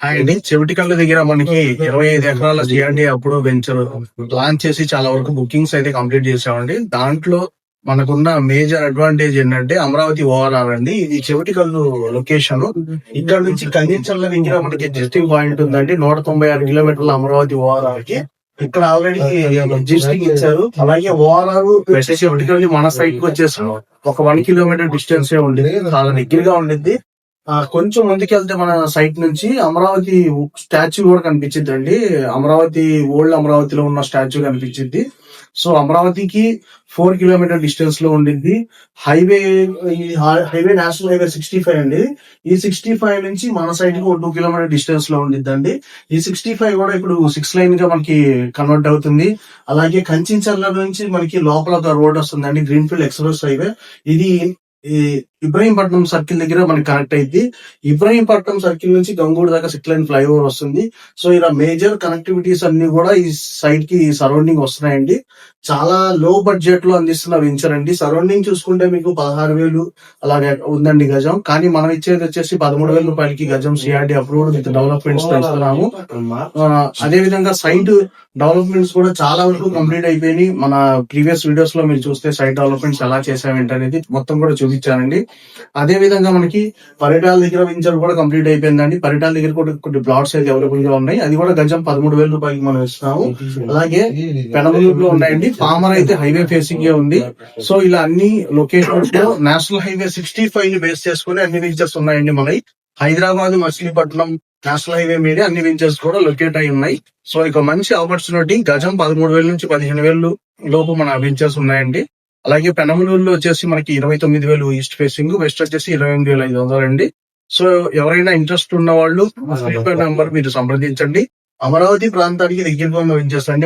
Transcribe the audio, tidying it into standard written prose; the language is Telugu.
అండి చెవిటికల్లు దగ్గర మనకి 25 ఎకరాల జిఆర్డీ అప్పుడు వెంచర్ లాంచ్ చేసి చాలా వరకు బుకింగ్స్ అయితే కంప్లీట్ చేసామండి. దాంట్లో మనకున్న మేజర్ అడ్వాంటేజ్ ఏంటంటే అమరావతి ఓఆర్ఆర్ అండి. ఇది చెవిటికల్లు లొకేషన్. ఇక్కడ నుంచి కందించల్ల దగ్గర మనకి జస్టింగ్ పాయింట్ ఉందండి. 196 కిలోమీటర్ల అమరావతి ఓఆర్ఆర్ కి ఇక్కడ ఆల్రెడీ రిజిస్ట్రింగ్ ఇచ్చారు. అలాగే ఓఆర్ఆర్ చెవిటికల్లి మన సైట్ కి వచ్చేసి ఒక 1 కిలోమీటర్ డిస్టెన్స్ ఉండేది, చాలా దగ్గరగా ఉండిద్ది. కొంచెం ముందుకెళ్తే మన సైట్ నుంచి అమరావతి స్టాచ్యూ కూడా కనిపించింది అండి. అమరావతి ఓల్డ్ అమరావతిలో ఉన్న స్టాచ్యూ కనిపించింది. సో అమరావతికి 4 కిలోమీటర్ డిస్టెన్స్ లో ఉండింది. హైవే నేషనల్ హైవే 65 అండి. ఈ 65 నుంచి మన సైడ్ కి 2 కిలోమీటర్ డిస్టెన్స్ లో ఉండిద్దండి. ఈ 65 కూడా ఇప్పుడు 6 లైన్ గా మనకి కన్వర్ట్ అవుతుంది. అలాగే కంచించర్ల నుంచి మనకి లోపల ఒక రోడ్ వస్తుందండి, గ్రీన్ఫీల్డ్ ఎక్స్ప్రెస్ హైవే. ఇది ఈ ఇబ్రహీంపట్నం సర్కిల్ దగ్గర మనకి కనెక్ట్ అయింది. ఇబ్రహీంపట్నం సర్కిల్ నుంచి గంగూడు దాకా 6 లైన్ ఫ్లైఓవర్ వస్తుంది. సో ఇలా మేజర్ కనెక్టివిటీస్ అన్ని కూడా ఈ సైడ్ కి సరౌండింగ్ వస్తున్నాయండి. చాలా లో బడ్జెట్ లో అందిస్తున్న వెంచర్ అండి. సరౌండింగ్ చూసుకుంటే మీకు 16,000 అలాగే ఉందండి గజం. కానీ మనం ఇచ్చేది వచ్చేసి 13,000 రూపాయలకి గజం సిఆర్డీ అప్రూవ్డ్ విత్ డెవలప్మెంట్స్ తో ఇస్తున్నాము. అదే విధంగా సైట్ డెవలప్మెంట్స్ కూడా చాలా వరకు కంప్లీట్ అయిపోయినాయి. మన ప్రీవియస్ వీడియోస్ లో మీరు చూస్తే సైట్ డెవలప్మెంట్స్ ఎలా చేసామేంటనేది మొత్తం కూడా చూపించానండి. అదే విధంగా మనకి పరిటాల దగ్గర వెంచర్ కూడా కంప్లీట్ అయిపోయిందండి. పరిటాల దగ్గర కూడా కొన్ని ప్లాట్స్ అయితే అవైలబుల్ గా ఉన్నాయి. అది కూడా గజం 13,000 రూపాయలకి మనం ఇస్తున్నాము. అలాగే పెనమలూరులో ఉన్నాయండి. పామర్ అయితే హైవే ఫేసింగ్ ఉంది. సో ఇలా అన్ని లొకేషన్స్ లో నేషనల్ హైవే 65 ని బేస్ చేసుకుని అన్ని వెంచర్స్ ఉన్నాయండి. మనకి హైదరాబాద్ మచిలీపట్నం నేషనల్ హైవే మీద అన్ని వెంచర్స్ కూడా లొకేట్ అయి ఉన్నాయి. సో ఇక మంచి ఆపర్చునిటీ. గజం 13,000 నుంచి 15,000 లోపు మన వెంచర్స్ ఉన్నాయండి. అలాగే పెనమలూరులో వచ్చేసి మనకి 29,000 ఈస్ట్ ఫేసింగ్, వెస్ట్ వచ్చేసి 28,500 అండి. సో ఎవరైనా ఇంట్రెస్ట్ ఉన్న వాళ్ళు నంబర్ మీరు సంప్రదించండి. అమరావతి ప్రాంతానికి దగ్గరగా ఉన్న వెంచర్స్ అండి.